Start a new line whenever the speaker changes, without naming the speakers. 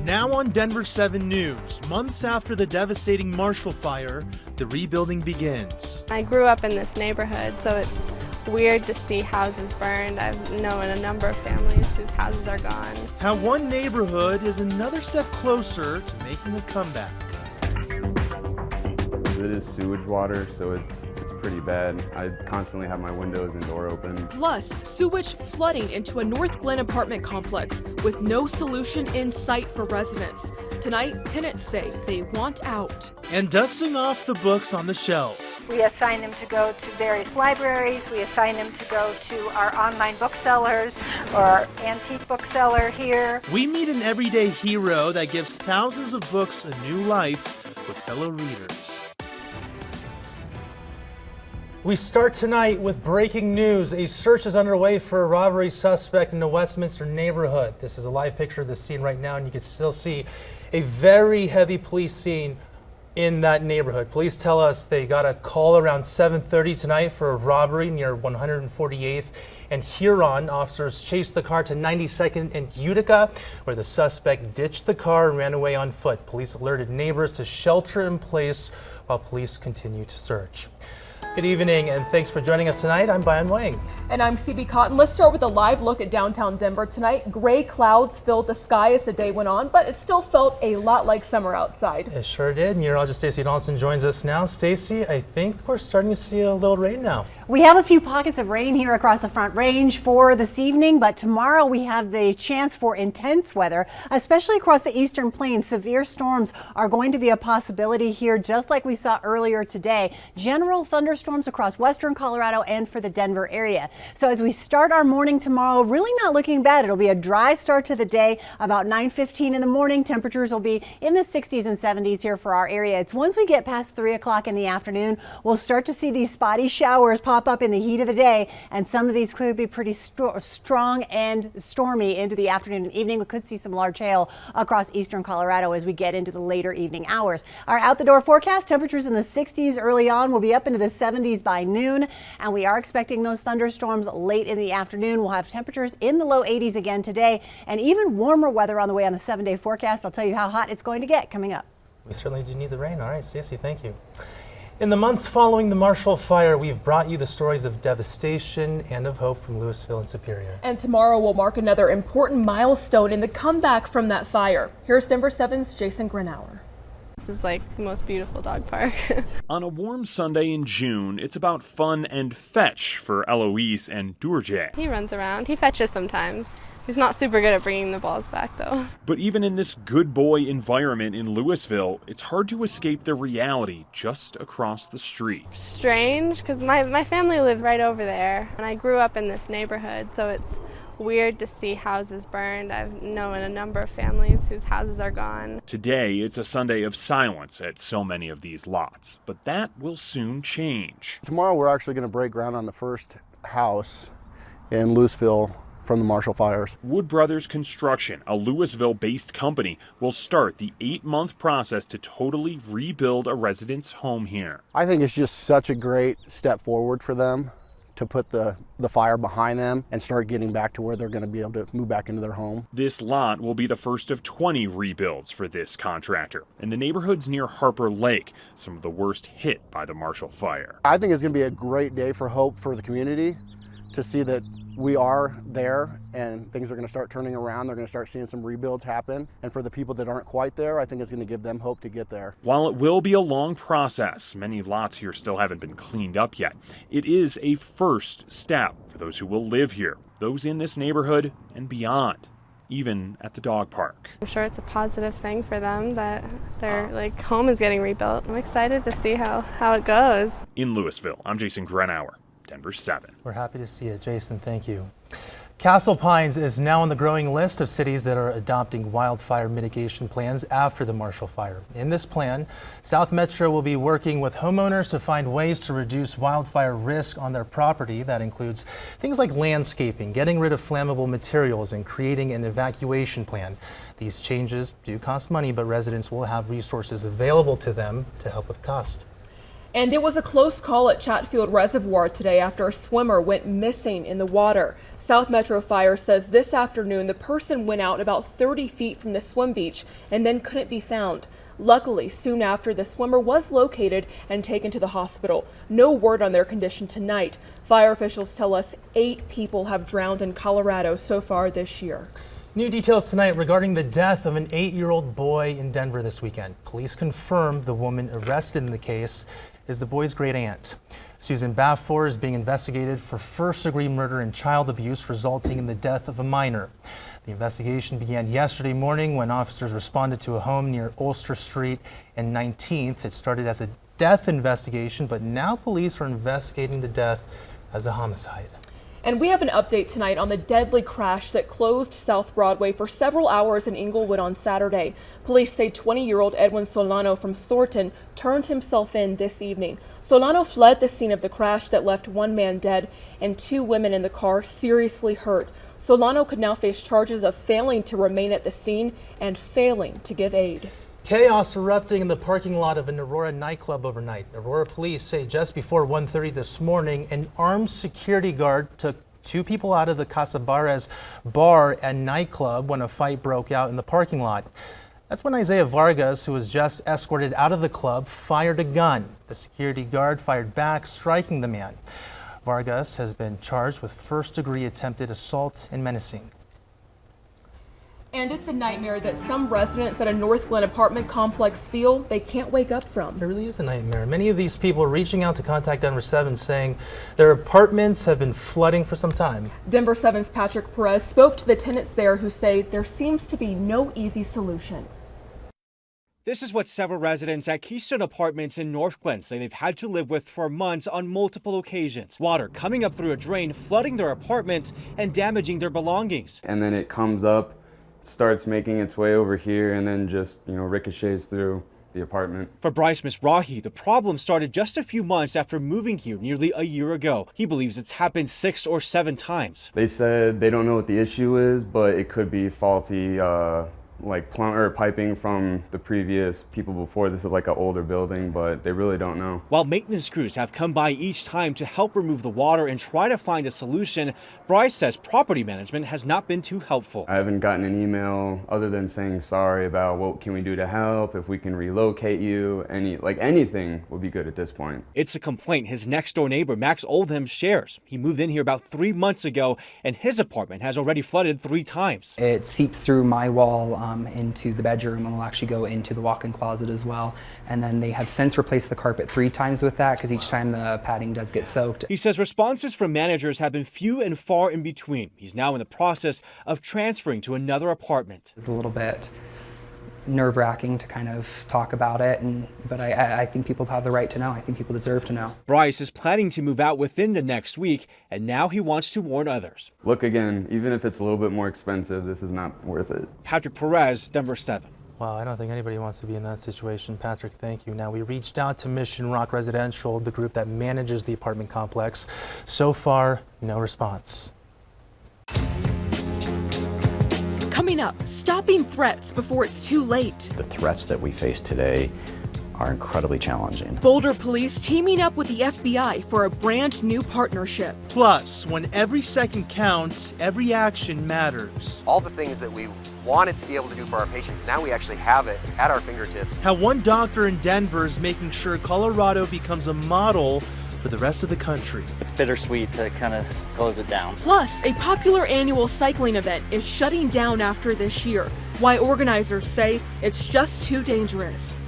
Now on Denver 7 News, months after the devastating Marshall Fire, the rebuilding begins.
I grew up in this neighborhood, so it's weird to see houses burned. I've known a number of families whose houses are gone.
How one neighborhood is another step closer to making a comeback.
It is sewage water, so it's pretty bad. I constantly have my windows and door open.
Plus, sewage flooding into a North Glen apartment complex with no solution in sight for residents. Tonight, tenants say they want out.
And dusting off the books on the shelf.
We assign them to go to various libraries. We assign them to go to our online booksellers or our antique bookseller here.
We meet an everyday hero that gives thousands of books a new life with fellow readers. We start tonight with breaking news. A search is underway for a robbery suspect in the Westminster neighborhood. This is a live picture of the scene right now, and you can still see a very heavy police scene in that neighborhood. Police tell us they got a call around 7:30 tonight for a robbery near 148th and Huron. Officers chased the car to 92nd and Utica, where the suspect ditched the car and ran away on foot. Police alerted neighbors to shelter in place while police continue to search. Good evening, and thanks for joining us tonight. I'm Brian Wang.
And I'm CB Cotton. Let's start with a live look at downtown Denver tonight. Gray clouds filled the sky as the day went on, but it still felt a lot like summer outside.
It sure did. Meteorologist Stacey Donaldson joins us now. Stacey, I think we're starting to see a little rain now.
We have a few pockets of rain here across the Front Range for this evening, but tomorrow we have the chance for intense weather, especially across the eastern plains. Severe storms are going to be a possibility here, just like we saw earlier today. General thunderstorms across western Colorado and for the Denver area. So as we start our morning tomorrow, really not looking bad. It'll be a dry start to the day. About 9:15 in the morning, temperatures will be in the 60s and 70s here for our area. It's once we get past 3 o'clock in the afternoon, we'll start to see these spotty showers pop up in the heat of the day, and some of these could be pretty strong and stormy into the afternoon and evening. We could see some large hail across eastern Colorado as we get into the later evening hours. Our out the door forecast, temperatures in the 60s early on, will be up into the 70s by noon, and we are expecting those thunderstorms late in the afternoon. We'll have temperatures in the low 80s again today, and even warmer weather on the way on the 7-day forecast. I'll tell you how hot it's going to get coming up.
We certainly do need the rain. All right, Stacey, thank you. In the months following the Marshall Fire, we've brought you the stories of devastation and of hope from Louisville and Superior.
And tomorrow will mark another important milestone in the comeback from that fire. Here's Denver 7's Jason Grenauer.
This is like the most beautiful dog park.
On a warm Sunday in June, it's about fun and fetch for Eloise and Durje.
He runs around. He fetches sometimes. He's not super good at bringing the balls back, though.
But even in this good boy environment in Louisville, it's hard to escape the reality just across the street.
Strange, because my family lives right over there, and I grew up in this neighborhood, so it's weird to see houses burned. I've known a number of families whose houses are gone.
Today, it's a Sunday of silence at so many of these lots, but that will soon change.
Tomorrow, we're actually going to break ground on the first house in Louisville from the Marshall fires.
Wood Brothers Construction, a Louisville-based company, will start the 8-month process to totally rebuild a resident's home here.
I think it's just such a great step forward for them to put the fire behind them and start getting back to where they're going to be able to move back into their home.
This lot will be the first of 20 rebuilds for this contractor. And the neighborhood's near Harper Lake, some of the worst hit by the Marshall Fire.
I think it's going to be a great day for hope for the community to see that we are there and things are going to start turning around. They're going to start seeing some rebuilds happen. And for the people that aren't quite there, I think it's going to give them hope to get there.
While it will be a long process, many lots here still haven't been cleaned up yet. It is a first step for those who will live here, those in this neighborhood and beyond, even at the dog park.
I'm sure it's a positive thing for them that their home is getting rebuilt. I'm excited to see how it goes.
In Louisville, I'm Jason Grenauer, Denver 7.
We're happy to see it, Jason. Thank you. Castle Pines is now on the growing list of cities that are adopting wildfire mitigation plans after the Marshall Fire. In this plan, South Metro will be working with homeowners to find ways to reduce wildfire risk on their property. That includes things like landscaping, getting rid of flammable materials, and creating an evacuation plan. These changes do cost money, but residents will have resources available to them to help with cost.
And it was a close call at Chatfield Reservoir today after a swimmer went missing in the water. South Metro Fire says this afternoon the person went out about 30 feet from the swim beach and then couldn't be found. Luckily, soon after, the swimmer was located and taken to the hospital. No word on their condition tonight. Fire officials tell us 8 people have drowned in Colorado so far this year.
New details tonight regarding the death of an 8-year-old boy in Denver this weekend. Police confirm the woman arrested in the case is the boy's great aunt. Susan Baffour is being investigated for first-degree murder and child abuse resulting in the death of a minor. The investigation began yesterday morning when officers responded to a home near Ulster Street and 19th. It started as a death investigation, but now police are investigating the death as a homicide.
And we have an update tonight on the deadly crash that closed South Broadway for several hours in Inglewood on Saturday. Police say 20-year-old Edwin Solano from Thornton turned himself in this evening. Solano fled the scene of the crash that left 1 man dead and 2 women in the car seriously hurt. Solano could now face charges of failing to remain at the scene and failing to give aid.
Chaos erupting in the parking lot of an Aurora nightclub overnight. Aurora police say just before 1:30 this morning, an armed security guard took 2 people out of the Casabares bar and nightclub when a fight broke out in the parking lot. That's when Isaiah Vargas, who was just escorted out of the club, fired a gun. The security guard fired back, striking the man. Vargas has been charged with first-degree attempted assault and menacing.
And it's a nightmare that some residents at a North Glen apartment complex feel they can't wake up from.
It really is a nightmare. Many of these people are reaching out to Contact Denver 7 saying their apartments have been flooding for some time.
Denver 7's Patrick Perez spoke to the tenants there who say there seems to be no easy solution.
This is what several residents at Keystone Apartments in North Glen say they've had to live with for months on multiple occasions. Water coming up through a drain, flooding their apartments and damaging their belongings.
And then it comes up, starts making its way over here, and then just, ricochets through the apartment.
For Bryce Mizrahi, the problem started just a few months after moving here nearly a year ago. He believes it's happened 6 or 7 times.
They said they don't know what the issue is, but it could be faulty piping from the previous people before. This is like an older building, but they really don't know.
While maintenance crews have come by each time to help remove the water and try to find a solution, Bryce says property management has not been too helpful.
I haven't gotten an email other than saying sorry about what can we do to help, if we can relocate you, anything would be good at this point.
It's a complaint his next door neighbor Max Oldham shares. He moved in here about 3 months ago and his apartment has already flooded 3 times.
It seeps through my wall into the bedroom and will actually go into the walk-in closet as well. And then they have since replaced the carpet 3 times with that because each time the padding does get soaked.
He says responses from managers have been few and far in between. He's now in the process of transferring to another apartment.
It's a little bit nerve-wracking to kind of talk about it, but I think people have the right to know. I think people deserve to know.
Bryce is planning to move out within the next week, and now he wants to warn others.
Look again, even if it's a little bit more expensive, this is not worth it.
Patrick Perez, Denver 7.
Well, I don't think anybody wants to be in that situation. Patrick, thank you. Now, we reached out to Mission Rock Residential, the group that manages the apartment complex. So far, no response.
Coming up, stopping threats before it's too late.
The threats that we face today are incredibly challenging.
Boulder police teaming up with the FBI for a brand new partnership.
Plus, when every second counts, every action matters.
All the things that we wanted to be able to do for our patients, now we actually have it at our fingertips.
How one doctor in Denver is making sure Colorado becomes a model for the rest of the country.
It's bittersweet to kind of close it down.
Plus, a popular annual cycling event is shutting down after this year. Why organizers say it's just too dangerous.